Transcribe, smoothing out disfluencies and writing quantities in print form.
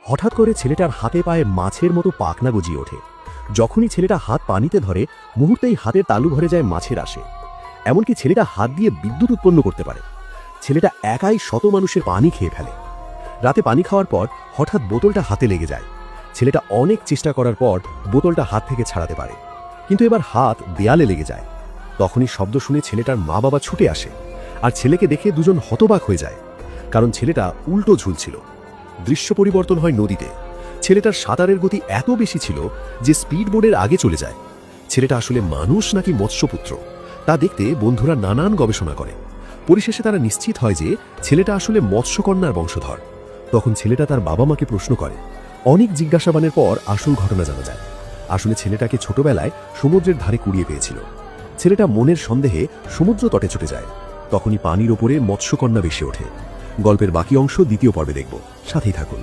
হঠাৎ করে ছেলেটার হাতে পায়ে মাছের মতো পাখনা গজিয়ে ওঠে। যখনই ছেলেটা হাত পানিতে ধরে মুহূর্তেই হাতের তালু ভরে যায় মাছের আসে। এমনকি ছেলেটা হাত দিয়ে বিদ্যুৎ উৎপন্ন করতে পারে। ছেলেটা একাই শত মানুষের পানি খেয়ে ফেলে। রাতে পানি খাওয়ার পর হঠাৎ বোতলটা হাতে লেগে যায়। ছেলেটা অনেক চেষ্টা করার পর বোতলটা হাত থেকে ছাড়াতে পারে, কিন্তু এবার হাত দেয়ালে লেগে যায়। তখনই শব্দ শুনে ছেলেটার মা বাবা ছুটে আসে, আর ছেলেকে দেখে দুজন হতবাক হয়ে যায়, কারণ ছেলেটা উল্টো ঝুলছিল। দৃশ্য পরিবর্তন হয় নদীতে। ছেলেটার সাঁতারের গতি এত বেশি ছিল যে স্পিড বোর্ডের আগে চলে যায়। ছেলেটা আসলে মানুষ নাকি মৎস্যপুত্র তা দেখতে বন্ধুরা নানান গবেষণা করে। পরিশেষে তারা নিশ্চিত হয় যে ছেলেটা আসলে মৎস্যকন্যার বংশধর। তখন ছেলেটা তার বাবা মাকে প্রশ্ন করে। অনেক জিজ্ঞাসাবাদের পর আসল ঘটনা জানা যায়। আসলে ছেলেটাকে ছোটবেলায় সমুদ্রের ধারে কুড়িয়ে পেয়েছিল। ছেলেটা মনের সন্দেহে সমুদ্র তটে ছুটে যায়। তখনই পানির ওপরে মৎস্যকন্যা ভেসে ওঠে। গল্পের বাকি অংশ দ্বিতীয় পর্বে দেখব, সাথেই থাকুন।